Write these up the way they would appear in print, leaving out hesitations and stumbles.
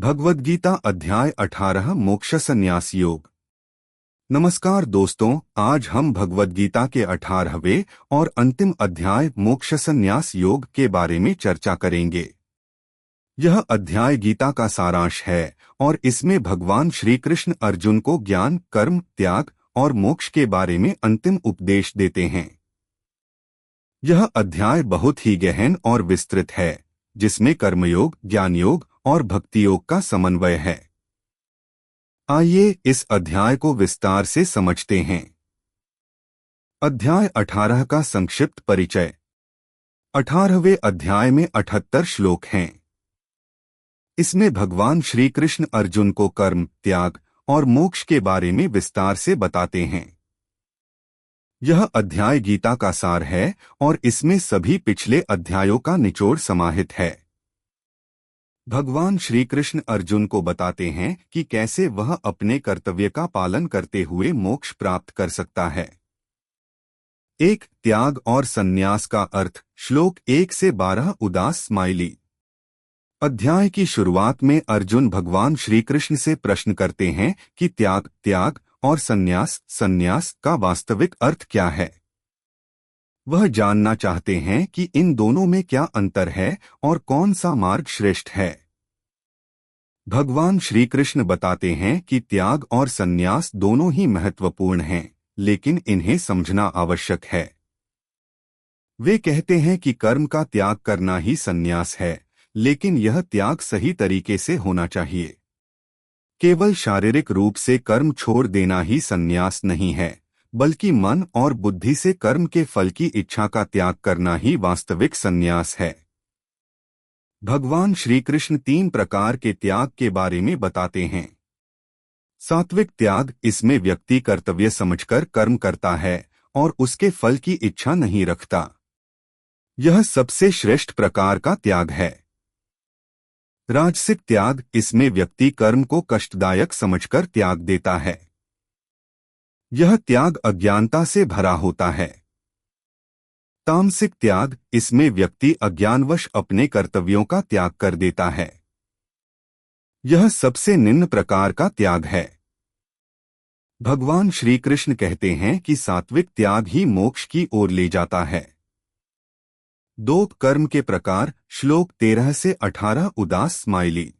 भगवद्गीता अध्याय 18 मोक्ष संन्यास योग। नमस्कार दोस्तों, आज हम भगवद्गीता के 18वें और अंतिम अध्याय मोक्ष संन्यास योग के बारे में चर्चा करेंगे। यह अध्याय गीता का सारांश है और इसमें भगवान श्री कृष्ण अर्जुन को ज्ञान, कर्म, त्याग और मोक्ष के बारे में अंतिम उपदेश देते हैं। यह अध्याय बहुत ही गहन और विस्तृत है, जिसमें कर्मयोग, ज्ञान योग और भक्ति योग का समन्वय है। आइए इस अध्याय को विस्तार से समझते हैं। अध्याय 18 का संक्षिप्त परिचय। 18वें अध्याय में 78 श्लोक हैं। इसमें भगवान श्री कृष्ण अर्जुन को कर्म, त्याग और मोक्ष के बारे में विस्तार से बताते हैं। यह अध्याय गीता का सार है और इसमें सभी पिछले अध्यायों का निचोड़ समाहित है। भगवान श्री कृष्ण अर्जुन को बताते हैं कि कैसे वह अपने कर्तव्य का पालन करते हुए मोक्ष प्राप्त कर सकता है। एक, त्याग और संन्यास का अर्थ। श्लोक 1 से 12 उदास स्माइली। अध्याय की शुरुआत में अर्जुन भगवान श्री कृष्ण से प्रश्न करते हैं कि त्याग और संन्यास का वास्तविक अर्थ क्या है। वह जानना चाहते हैं कि इन दोनों में क्या अंतर है और कौन सा मार्ग श्रेष्ठ है। भगवान श्री कृष्ण बताते हैं कि त्याग और संन्यास दोनों ही महत्वपूर्ण हैं, लेकिन इन्हें समझना आवश्यक है। वे कहते हैं कि कर्म का त्याग करना ही संन्यास है, लेकिन यह त्याग सही तरीके से होना चाहिए। केवल शारीरिक रूप से कर्म छोड़ देना ही संन्यास नहीं है, बल्कि मन और बुद्धि से कर्म के फल की इच्छा का त्याग करना ही वास्तविक संन्यास है। भगवान श्री कृष्ण 3 प्रकार के त्याग के बारे में बताते हैं। सात्विक त्याग, इसमें व्यक्ति कर्तव्य समझकर कर्म करता है और उसके फल की इच्छा नहीं रखता। यह सबसे श्रेष्ठ प्रकार का त्याग है। राजसिक त्याग, इसमें व्यक्ति कर्म को कष्टदायक समझकर त्याग देता है। यह त्याग अज्ञानता से भरा होता है। तामसिक त्याग, इसमें व्यक्ति अज्ञानवश अपने कर्तव्यों का त्याग कर देता है। यह सबसे निम्न प्रकार का त्याग है। भगवान श्री कृष्ण कहते हैं कि सात्विक त्याग ही मोक्ष की ओर ले जाता है। 2, कर्म के प्रकार। श्लोक 13 से 18 उदास स्माइली।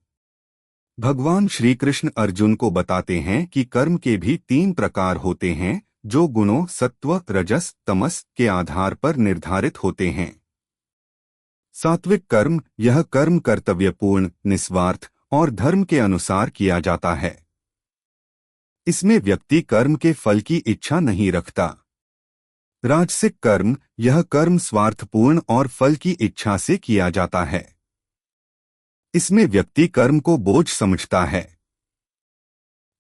भगवान श्री कृष्ण अर्जुन को बताते हैं कि कर्म के भी 3 प्रकार होते हैं, जो गुणों सत्व, रजस, तमस के आधार पर निर्धारित होते हैं। सात्विक कर्म, यह कर्म कर्तव्यपूर्ण, निस्वार्थ और धर्म के अनुसार किया जाता है। इसमें व्यक्ति कर्म के फल की इच्छा नहीं रखता। राजसिक कर्म, यह कर्म स्वार्थपूर्ण और फल की इच्छा से किया जाता है। इसमें व्यक्ति कर्म को बोझ समझता है।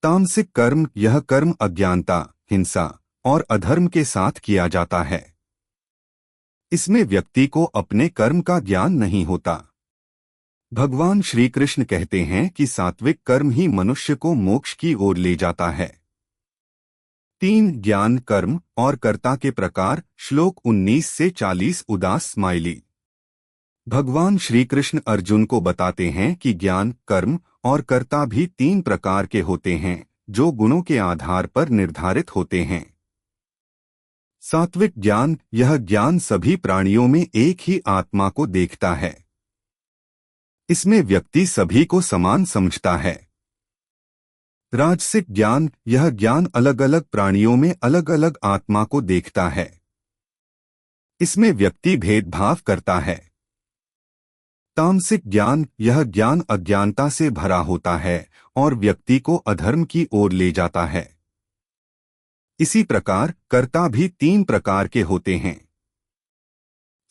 तामसिक कर्म, यह कर्म अज्ञानता, हिंसा और अधर्म के साथ किया जाता है। इसमें व्यक्ति को अपने कर्म का ज्ञान नहीं होता। भगवान श्री कृष्ण कहते हैं कि सात्विक कर्म ही मनुष्य को मोक्ष की ओर ले जाता है। 3, ज्ञान, कर्म और कर्ता के प्रकार। श्लोक 19 से 40 उदास स्माइली। भगवान श्री कृष्ण अर्जुन को बताते हैं कि ज्ञान, कर्म और कर्ता भी 3 प्रकार के होते हैं, जो गुणों के आधार पर निर्धारित होते हैं। सात्विक ज्ञान, यह ज्ञान सभी प्राणियों में एक ही आत्मा को देखता है। इसमें व्यक्ति सभी को समान समझता है। राजसिक ज्ञान, यह ज्ञान अलग अलग प्राणियों में अलग अलग आत्मा को देखता है। इसमें व्यक्ति भेदभाव करता है। तामसिक ज्ञान, यह ज्ञान अज्ञानता से भरा होता है और व्यक्ति को अधर्म की ओर ले जाता है। इसी प्रकार कर्ता भी 3 प्रकार के होते हैं।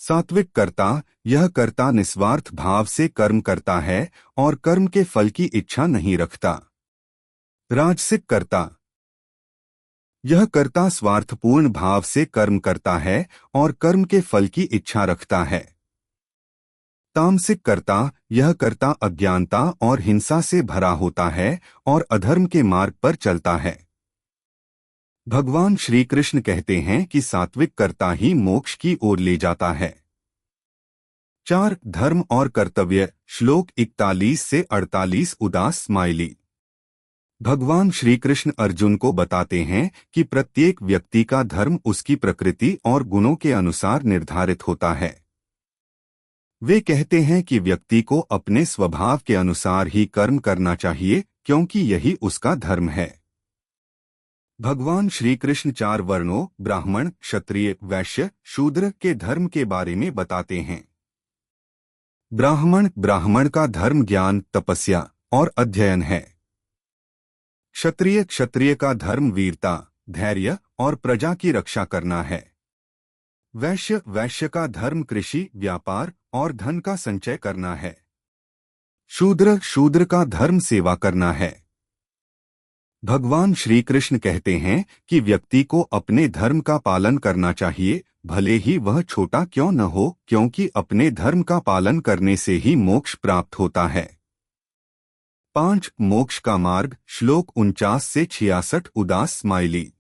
सात्विक कर्ता, यह कर्ता निस्वार्थ भाव से कर्म करता है और कर्म के फल की इच्छा नहीं रखता। राजसिक कर्ता, यह कर्ता स्वार्थपूर्ण भाव से कर्म करता है और कर्म के फल की इच्छा रखता है। तामसिक कर्ता, यह कर्ता अज्ञानता और हिंसा से भरा होता है और अधर्म के मार्ग पर चलता है। भगवान श्री कृष्ण कहते हैं कि सात्विक कर्ता ही मोक्ष की ओर ले जाता है। 4. धर्म और कर्तव्य। श्लोक 41 से 48 उदास स्माइली। भगवान श्री कृष्ण अर्जुन को बताते हैं कि प्रत्येक व्यक्ति का धर्म उसकी प्रकृति और गुणों के अनुसार निर्धारित होता है। वे कहते हैं कि व्यक्ति को अपने स्वभाव के अनुसार ही कर्म करना चाहिए, क्योंकि यही उसका धर्म है। भगवान श्री कृष्ण 4 वर्णों ब्राह्मण, क्षत्रिय, वैश्य, शूद्र के धर्म के बारे में बताते हैं। ब्राह्मण का धर्म ज्ञान, तपस्या और अध्ययन है। क्षत्रिय का धर्म वीरता, धैर्य और प्रजा की रक्षा करना है। वैश्य का धर्म कृषि, व्यापार और धन का संचय करना है। शूद्र का धर्म सेवा करना है। भगवान श्री कृष्ण कहते हैं कि व्यक्ति को अपने धर्म का पालन करना चाहिए, भले ही वह छोटा क्यों न हो, क्योंकि अपने धर्म का पालन करने से ही मोक्ष प्राप्त होता है। 5. मोक्ष का मार्ग। श्लोक 49 से 66 उदास स्माइली।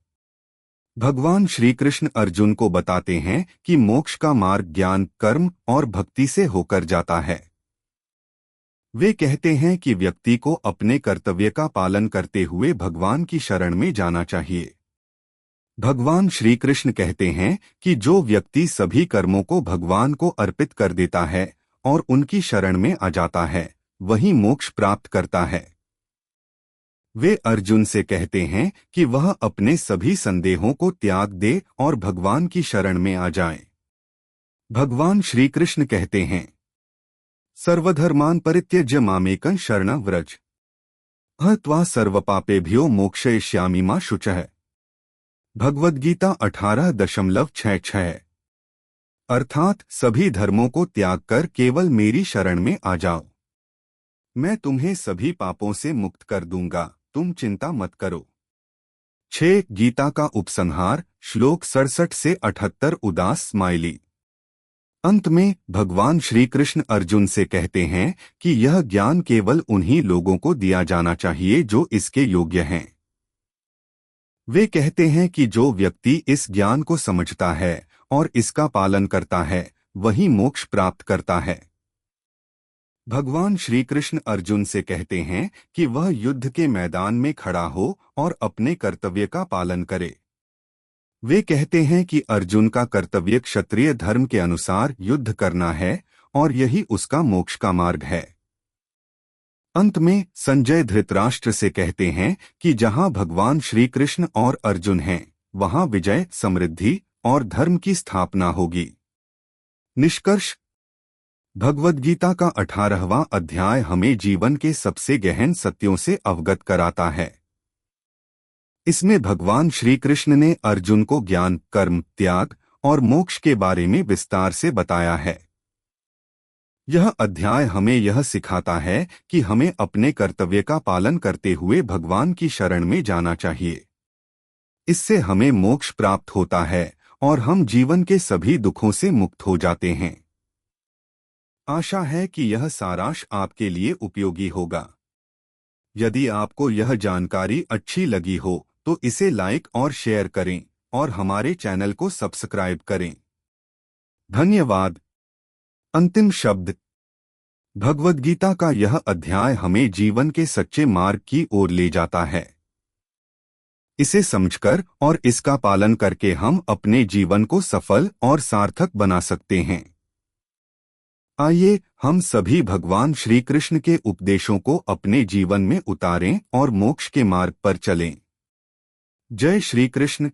भगवान श्री कृष्ण अर्जुन को बताते हैं कि मोक्ष का मार्ग ज्ञान, कर्म और भक्ति से होकर जाता है। वे कहते हैं कि व्यक्ति को अपने कर्तव्य का पालन करते हुए भगवान की शरण में जाना चाहिए। भगवान श्री कृष्ण कहते हैं कि जो व्यक्ति सभी कर्मों को भगवान को अर्पित कर देता है और उनकी शरण में आ जाता है, वही मोक्ष प्राप्त करता है। वे अर्जुन से कहते हैं कि वह अपने सभी संदेहों को त्याग दे और भगवान की शरण में आ जाए। भगवान श्री कृष्ण कहते हैं, सर्वधर्मान् परित्यज्य मामेकं शरणं व्रज, अहं त्वा सर्वपापेभ्यो मोक्षयिष्यामि मा शुचः। भगवद गीता 18.66। अर्थात सभी धर्मों को त्याग कर केवल मेरी शरण में आ जाओ, मैं तुम्हें सभी पापों से मुक्त कर दूंगा, तुम चिंता मत करो। 6. गीता का उपसंहार। श्लोक 67 से 78 उदास स्माइली। अंत में भगवान श्री कृष्ण अर्जुन से कहते हैं कि यह ज्ञान केवल उन्हीं लोगों को दिया जाना चाहिए जो इसके योग्य हैं। वे कहते हैं कि जो व्यक्ति इस ज्ञान को समझता है और इसका पालन करता है, वही मोक्ष प्राप्त करता है। भगवान श्री कृष्ण अर्जुन से कहते हैं कि वह युद्ध के मैदान में खड़ा हो और अपने कर्तव्य का पालन करे। वे कहते हैं कि अर्जुन का कर्तव्य क्षत्रिय धर्म के अनुसार युद्ध करना है और यही उसका मोक्ष का मार्ग है। अंत में संजय धृतराष्ट्र से कहते हैं कि जहां भगवान श्री कृष्ण और अर्जुन हैं, वहां विजय, समृद्धि और धर्म की स्थापना होगी। निष्कर्ष। भगवद गीता का 18वां अध्याय हमें जीवन के सबसे गहन सत्यों से अवगत कराता है। इसमें भगवान श्री कृष्ण ने अर्जुन को ज्ञान, कर्म, त्याग और मोक्ष के बारे में विस्तार से बताया है। यह अध्याय हमें यह सिखाता है कि हमें अपने कर्तव्य का पालन करते हुए भगवान की शरण में जाना चाहिए। इससे हमें मोक्ष प्राप्त होता है और हम जीवन के सभी दुखों से मुक्त हो जाते हैं। आशा है कि यह सारांश आपके लिए उपयोगी होगा। यदि आपको यह जानकारी अच्छी लगी हो तो इसे लाइक और शेयर करें और हमारे चैनल को सब्सक्राइब करें। धन्यवाद। अंतिम शब्द। भगवद गीता का यह अध्याय हमें जीवन के सच्चे मार्ग की ओर ले जाता है। इसे समझकर और इसका पालन करके हम अपने जीवन को सफल और सार्थक बना सकते हैं। आइए हम सभी भगवान श्री कृष्ण के उपदेशों को अपने जीवन में उतारें और मोक्ष के मार्ग पर चलें। जय श्री कृष्ण।